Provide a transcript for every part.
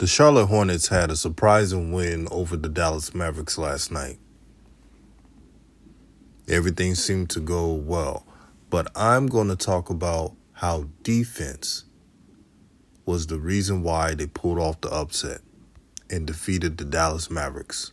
The Charlotte Hornets had a surprising win over the Dallas Mavericks last night. Everything seemed to go well, but I'm going to talk about how defense was the reason why they pulled off the upset and defeated the Dallas Mavericks.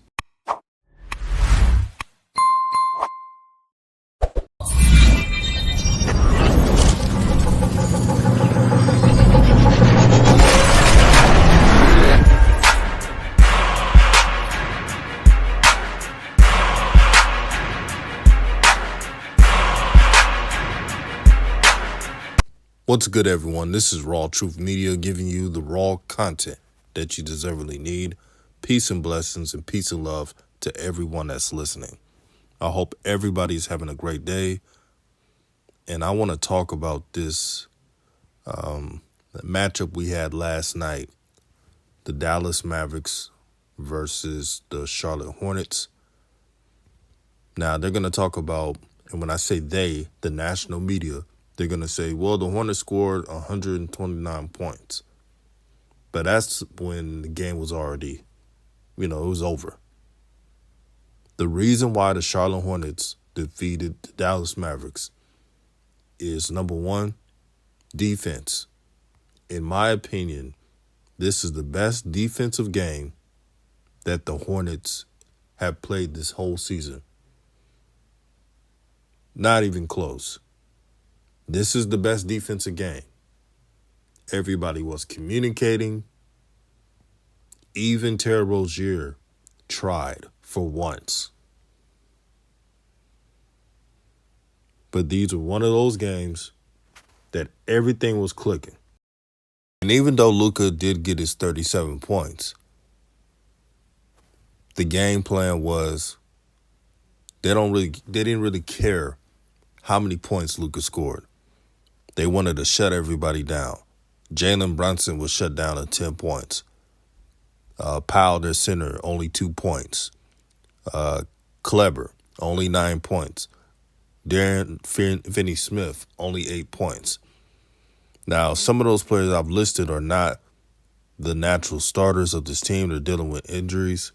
What's good, everyone? This is RawTruth Media giving you the raw content that you deservedly need. Peace and blessings and peace and love to everyone that's listening. I hope everybody's having a great day. And I want to talk about this matchup we had last night, the Dallas Mavericks versus the Charlotte Hornets. Now, they're going to talk about, and when I say they, the national media, they're going to say, well, the Hornets scored 129 points. But that's when the game was already, it was over. The reason why the Charlotte Hornets defeated the Dallas Mavericks is, number one, defense. In my opinion, this is the best defensive game that the Hornets have played this whole season. Not even close. This is the best defensive game. Everybody was communicating. Even Terry Rozier tried for once. But these were one of those games that everything was clicking. And even though Luka did get his 37 points, the game plan was they didn't really care how many points Luka scored. They wanted to shut everybody down. Jalen Brunson was shut down at 10 points. Powell, their center, only 2 points. Kleber, only 9 points. Darren Finney-Smith, only 8 points. Now, some of those players I've listed are not the natural starters of this team. They're dealing with injuries.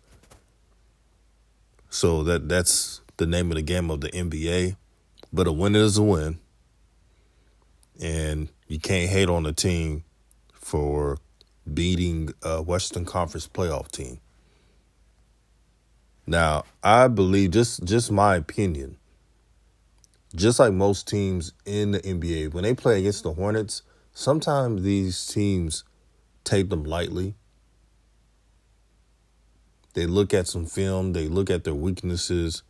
So that's the name of the game of the NBA. But a win is a win. And you can't hate on a team for beating a Western Conference playoff team. Now, I believe, just my opinion, just like most teams in the NBA, when they play against the Hornets, sometimes these teams take them lightly. They look at some film, they look at their weaknesses,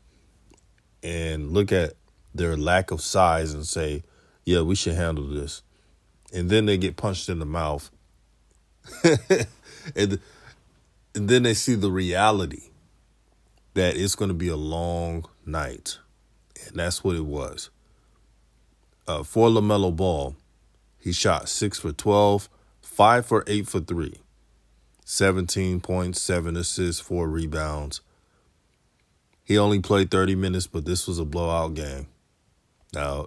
and look at their lack of size and say, yeah, we should handle this. And then they get punched in the mouth. and then they see the reality that it's going to be a long night. And that's what it was. For LaMelo Ball, he shot 6 for 12, 5 for 8 for 3. 17 points, 7 assists, 4 rebounds. He only played 30 minutes, but this was a blowout game. Now,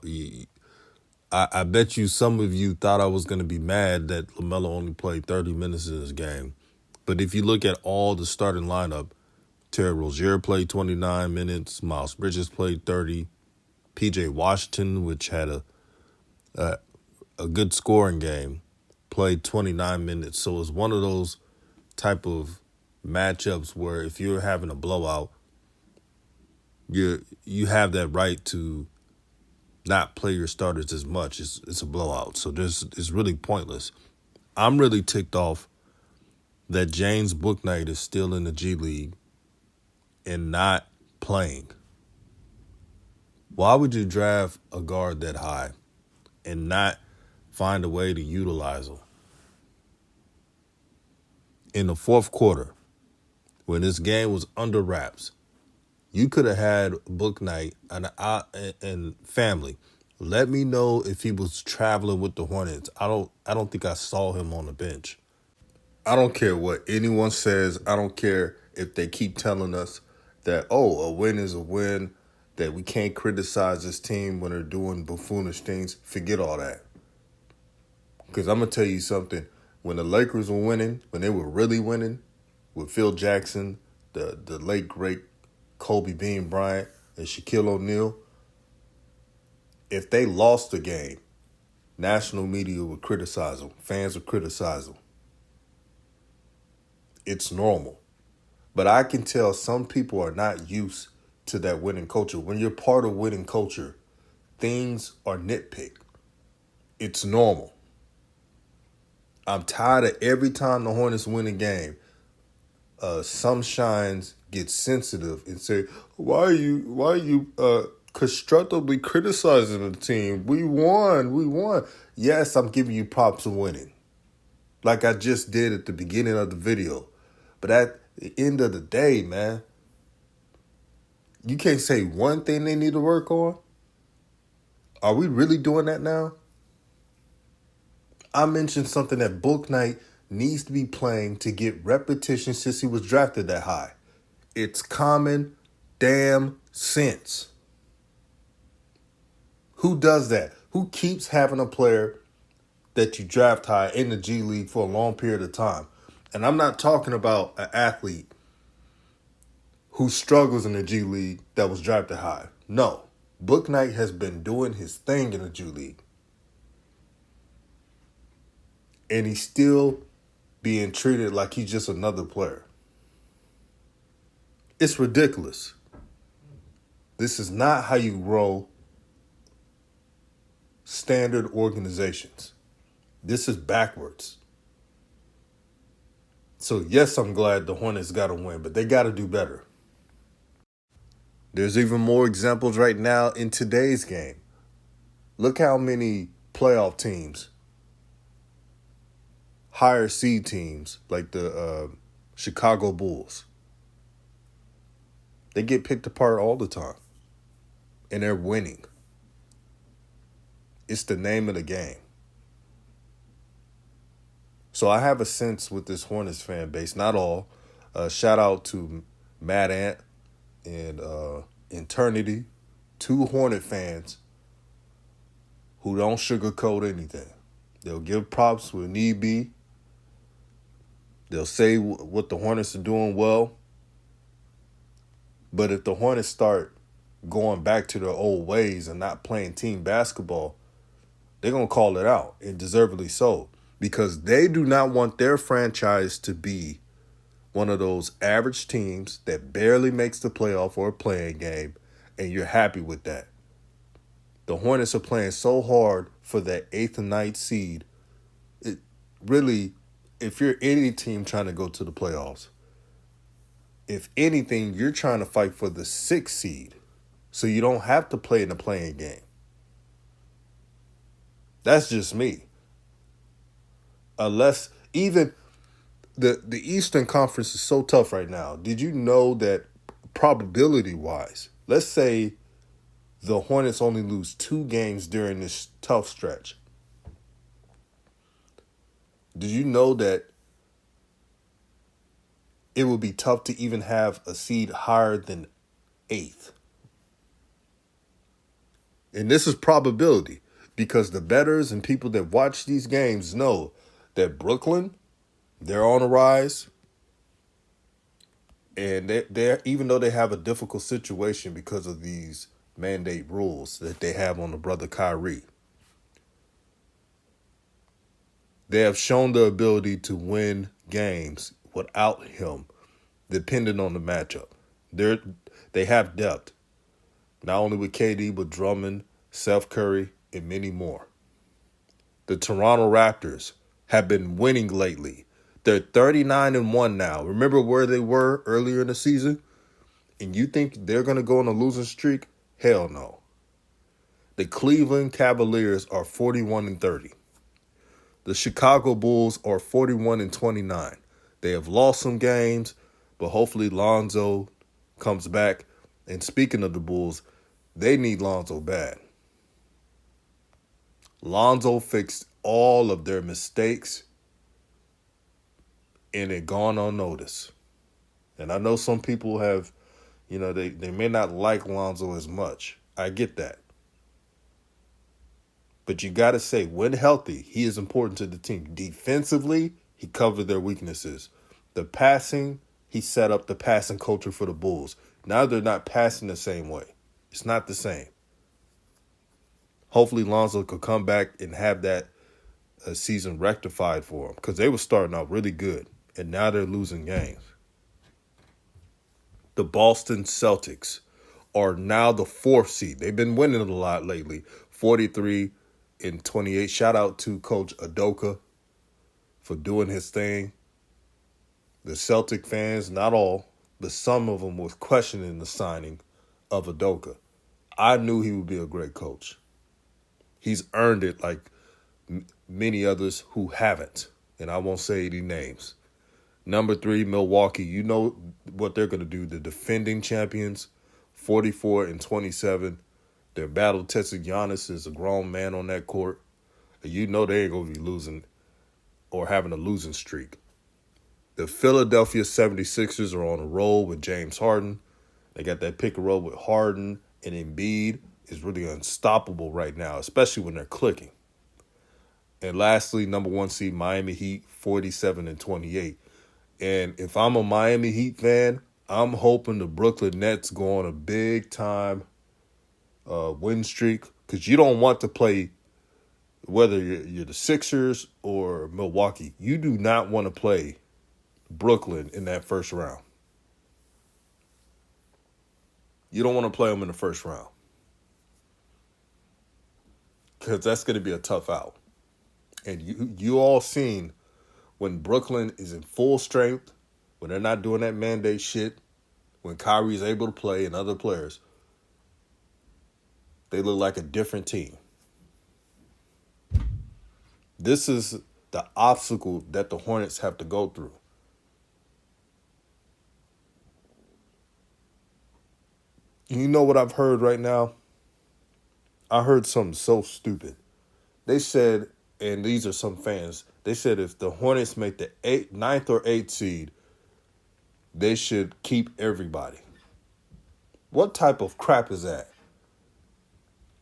I bet you some of you thought I was going to be mad that LaMelo only played 30 minutes in this game. But if you look at all the starting lineup, Terry Rozier played 29 minutes, Miles Bridges played 30, P.J. Washington, which had a good scoring game, played 29 minutes. So it's one of those type of matchups where if you're having a blowout, you have that right to not play your starters as much. It's a blowout. So it's really pointless. I'm really ticked off that James Bouknight is still in the G League and not playing. Why would you draft a guard that high and not find a way to utilize him? In the fourth quarter, when this game was under wraps, you could have had Bouknight and family. Let me know if he was traveling with the Hornets. I don't think I saw him on the bench. I don't care what anyone says. I don't care if they keep telling us that, a win is a win, that we can't criticize this team when they're doing buffoonish things. Forget all that. Because I'm going to tell you something. When the Lakers were winning, when they were really winning, with Phil Jackson, the late great Kobe Bean Bryant, and Shaquille O'Neal, if they lost the game, national media would criticize them. Fans would criticize them. It's normal. But I can tell some people are not used to that winning culture. When you're part of winning culture, things are nitpicked. It's normal. I'm tired of every time the Hornets win a game, some shines get sensitive and say, why are you constructively criticizing the team? We won. Yes, I'm giving you props for winning, like I just did at the beginning of the video. But at the end of the day, man, you can't say one thing they need to work on. Are we really doing that now? I mentioned something that Book Knight needs to be playing to get repetition since he was drafted that high. It's common damn sense. Who does that? Who keeps having a player that you draft high in the G League for a long period of time? And I'm not talking about an athlete who struggles in the G League that was drafted high. No. Book Knight has been doing his thing in the G League. And he's still being treated like he's just another player. It's ridiculous. This is not how you grow standard organizations. This is backwards. So yes, I'm glad the Hornets got to win, but they got to do better. There's even more examples right now in today's game. Look how many playoff teams, higher seed teams like the Chicago Bulls, they get picked apart all the time. And they're winning. It's the name of the game. So I have a sense with this Hornets fan base, not all. Shout out to Mad Ant and Eternity, 2 Hornet fans who don't sugarcoat anything. They'll give props when need be. They'll say what the Hornets are doing well. But if the Hornets start going back to their old ways and not playing team basketball, they're going to call it out, and deservedly so, because they do not want their franchise to be one of those average teams that barely makes the playoff or a playing game, and you're happy with that. The Hornets are playing so hard for that 8th and 9th seed. It really, if you're any team trying to go to the playoffs, if anything, you're trying to fight for the 6th seed, so you don't have to play in the playing game. That's just me. Unless even the Eastern Conference is so tough right now. Did you know that probability-wise, let's say the Hornets only lose 2 games during this tough stretch. Did you know that it would be tough to even have a seed higher than 8th? And this is probability, because the bettors and people that watch these games know that Brooklyn, they're on a rise. And they're even though they have a difficult situation because of these mandate rules that they have on the brother Kyrie, they have shown the ability to win games without him, depending on the matchup. They have depth, not only with KD, but Drummond, Seth Curry, and many more. The Toronto Raptors have been winning lately. They're 39-1 now. Remember where they were earlier in the season? And you think they're going to go on a losing streak? Hell no. The Cleveland Cavaliers are 41-30. The Chicago Bulls are 41-29. They have lost some games, but hopefully Lonzo comes back. And speaking of the Bulls, they need Lonzo bad. Lonzo fixed all of their mistakes, and it gone unnoticed. And I know some people have, they may not like Lonzo as much. I get that. But you got to say, when healthy, he is important to the team. Defensively, he covered their weaknesses. The passing, he set up the passing culture for the Bulls. Now they're not passing the same way. It's not the same. Hopefully Lonzo could come back and have that season rectified for them, because they were starting out really good, and now they're losing games. The Boston Celtics are now the 4th seed. They've been winning a lot lately, 43-28. Shout out to Coach Udoka for doing his thing. The Celtic fans, not all, but some of them was questioning the signing of Udoka. I knew he would be a great coach. He's earned it like many others who haven't, and I won't say any names. Number 3, Milwaukee. You know what they're going to do. The defending champions, 44-27. Their battle-tested Giannis is a grown man on that court. You know they ain't going to be losing or having a losing streak. The Philadelphia 76ers are on a roll with James Harden. They got that pick and roll with Harden, and Embiid is really unstoppable right now, especially when they're clicking. And lastly, number 1 seed Miami Heat, 47-28. And if I'm a Miami Heat fan, I'm hoping the Brooklyn Nets go on a big time win streak, because you don't want to play, whether you're the Sixers or Milwaukee, you do not want to play Brooklyn in that first round. You don't want to play them in the first round, because that's going to be a tough out. And you all seen when Brooklyn is in full strength, when they're not doing that mandate shit, when Kyrie's able to play and other players, they look like a different team. This is the obstacle that the Hornets have to go through. You know what I've heard right now? I heard something so stupid. They said, and these are some fans, they said if the Hornets make the 9th or 8th seed, they should keep everybody. What type of crap is that?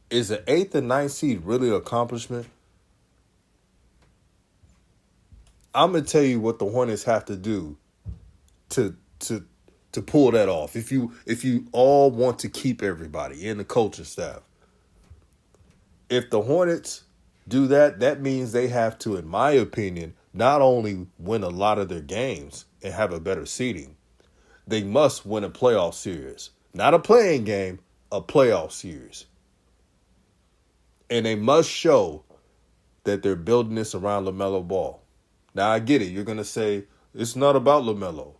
Is the 8th and 9th seed really an accomplishment? I'm going to tell you what the Hornets have to do to pull that off. If you all want to keep everybody in the coaching staff. If the Hornets do that, that means they have to, in my opinion, not only win a lot of their games and have a better seeding, they must win a playoff series. Not a playing game, a playoff series. And they must show that they're building this around LaMelo Ball. Now, I get it. You're going to say, it's not about LaMelo.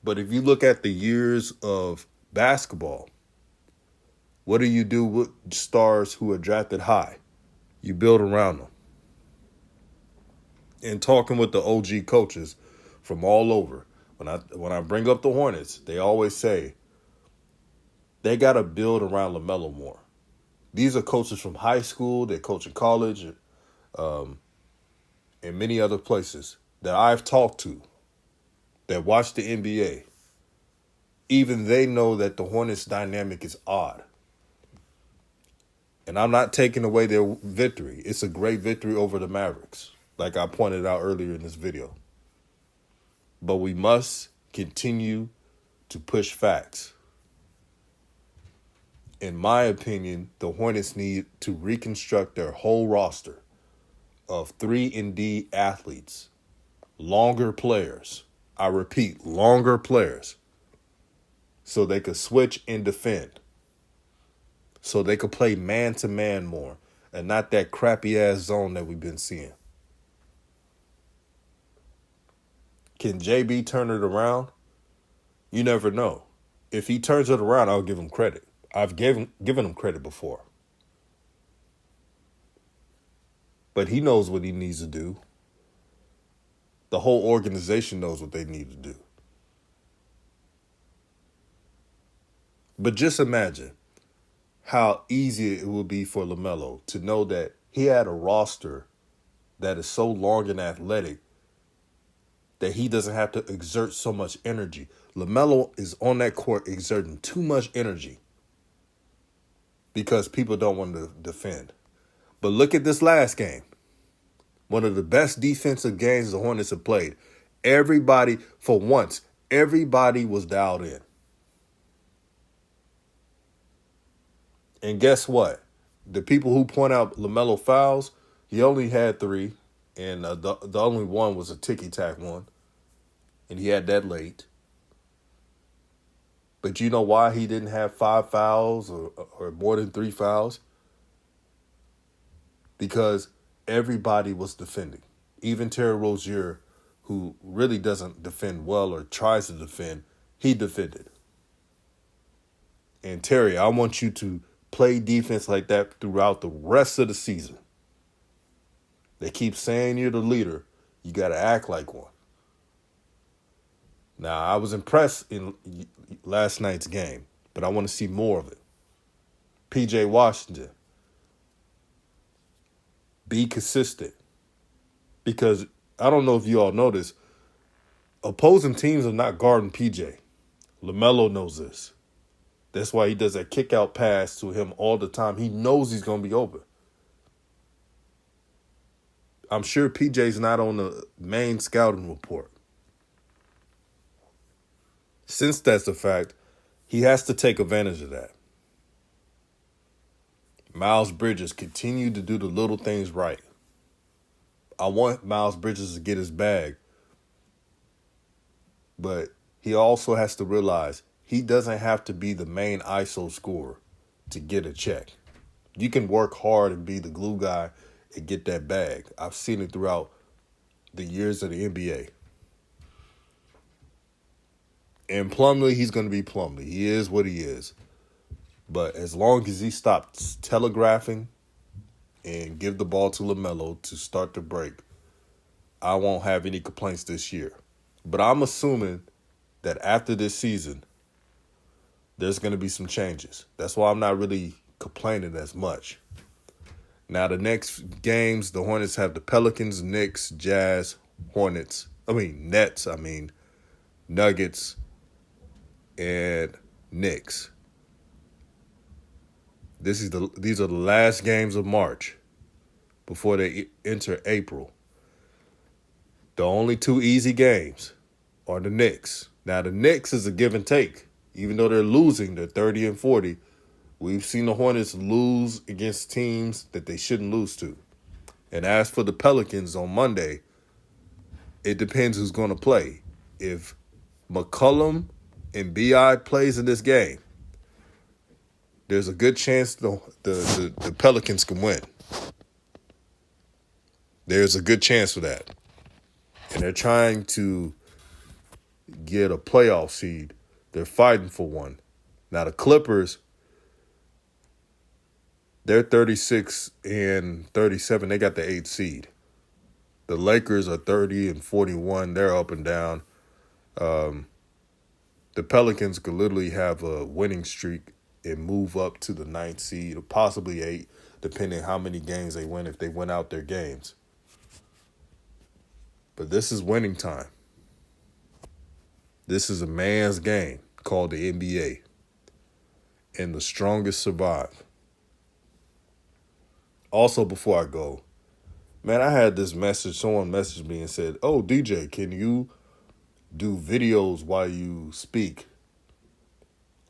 But if you look at the years of basketball, what do you do with stars who are drafted high? You build around them. And talking with the OG coaches from all over, when I bring up the Hornets, they always say they got to build around LaMelo more. These are coaches from high school, they coach in college, and many other places that I've talked to that watch the NBA. Even they know that the Hornets dynamic is odd. And I'm not taking away their victory. It's a great victory over the Mavericks, like I pointed out earlier in this video. But we must continue to push facts. In my opinion, the Hornets need to reconstruct their whole roster of 3-and-D athletes, longer players. I repeat, longer players, so they could switch and defend, so they could play man-to-man more and not that crappy-ass zone that we've been seeing. Can JB turn it around? You never know. If he turns it around, I'll give him credit. I've given him credit before. But he knows what he needs to do. The whole organization knows what they need to do. But just imagine how easy it would be for LaMelo to know that he had a roster that is so long and athletic that he doesn't have to exert so much energy. LaMelo is on that court exerting too much energy because people don't want to defend. But look at this last game. One of the best defensive games the Hornets have played. Everybody, for once, everybody was dialed in. And guess what? The people who point out LaMelo fouls, he only had 3, and the only one was a ticky-tack one, and he had that late. But you know why he didn't have 5 fouls or more than 3 fouls? Because everybody was defending. Even Terry Rozier, who really doesn't defend well or tries to defend, he defended. And Terry, I want you to play defense like that throughout the rest of the season. They keep saying you're the leader. You got to act like one. Now, I was impressed in last night's game, but I want to see more of it. P.J. Washington, be consistent. Because I don't know if you all know this, opposing teams are not guarding P.J. LaMelo knows this. That's why he does that kick-out pass to him all the time. He knows he's going to be open. I'm sure PJ's not on the main scouting report. Since that's a fact, he has to take advantage of that. Miles Bridges continued to do the little things right. I want Miles Bridges to get his bag, but he also has to realize he doesn't have to be the main ISO scorer to get a check. You can work hard and be the glue guy and get that bag. I've seen it throughout the years of the NBA. And Plumlee, he's going to be Plumlee. He is what he is. But as long as he stops telegraphing and give the ball to LaMelo to start the break, I won't have any complaints this year. But I'm assuming that after this season, there's going to be some changes. That's why I'm not really complaining as much. Now, the next games, the Hornets have the Pelicans, Knicks, Jazz, Nets, Nuggets, and Knicks. These are the last games of March before they enter April. The only 2 easy games are the Knicks. Now, the Knicks is a give and take. Even though they're losing, they're 30 and 40. We've seen the Hornets lose against teams that they shouldn't lose to. And as for the Pelicans on Monday, it depends who's going to play. If McCollum and B.I. plays in this game, there's a good chance the Pelicans can win. There's a good chance for that. And they're trying to get a playoff seed. They're fighting for one. Now, the Clippers, they're 36 and 37. They got the 8th seed. The Lakers are 30 and 41. They're up and down. The Pelicans could literally have a winning streak and move up to the 9th seed, or possibly 8, depending how many games they win if they win out their games. But this is winning time. This is a man's game called the NBA. And the strongest survive. Also, before I go, man, I had this message. Someone messaged me and said, "Oh, DJ, can you do videos while you speak?"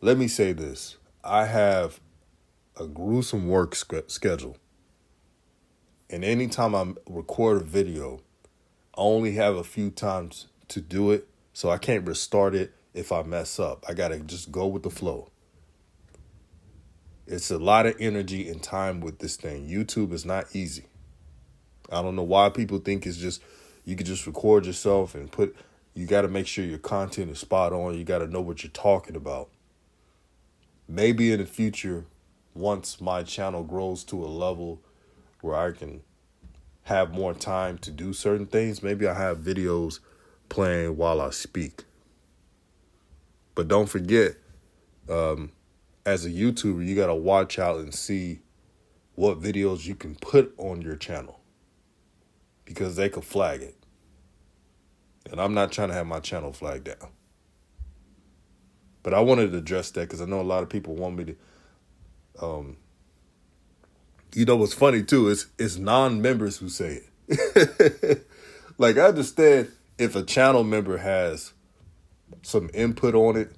Let me say this. I have a gruesome work schedule. And anytime I record a video, I only have a few times to do it, so I can't restart it if I mess up. I got to just go with the flow. It's a lot of energy and time with this thing. YouTube is not easy. I don't know why people think it's just, you can just record yourself and you got to make sure your content is spot on. You got to know what you're talking about. Maybe in the future, once my channel grows to a level where I can have more time to do certain things, maybe I have videos playing while I speak. But don't forget, as a YouTuber, you got to watch out and see what videos you can put on your channel, because they could flag it. And I'm not trying to have my channel flagged down. But I wanted to address that because I know a lot of people want me to You know what's funny too? It's non-members who say it. Like, I understand if a channel member has some input on it,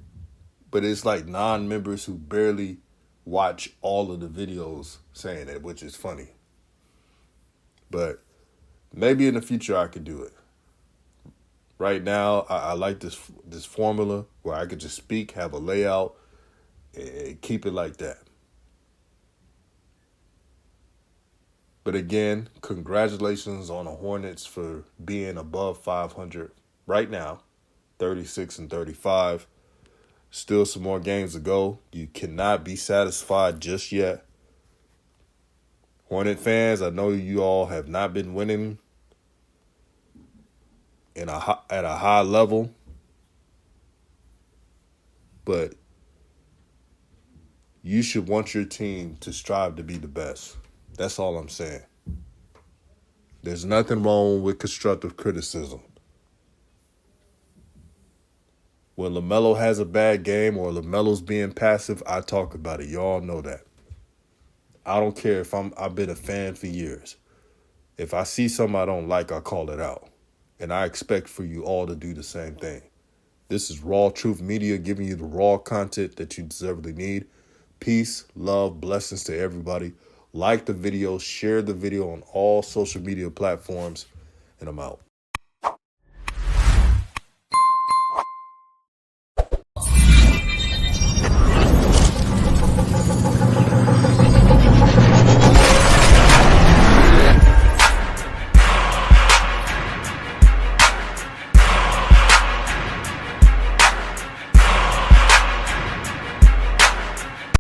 but it's like non-members who barely watch all of the videos saying it, which is funny. But maybe in the future I could do it. Right now, I like this formula where I could just speak, have a layout, and keep it like that. But again, congratulations on the Hornets for being above 500 right now, 36-35. Still some more games to go. You cannot be satisfied just yet. Hornet fans, I know you all have not been winning at a high level, but you should want your team to strive to be the best. That's all I'm saying. There's nothing wrong with constructive criticism. When LaMelo has a bad game or LaMelo's being passive, I talk about it. Y'all know that. I don't care if I've been a fan for years. If I see something I don't like, I call it out. And I expect for you all to do the same thing. This is RawTruth Media giving you the raw content that you deservedly need. Peace, love, blessings to everybody. Like the video, share the video on all social media platforms, and I'm out.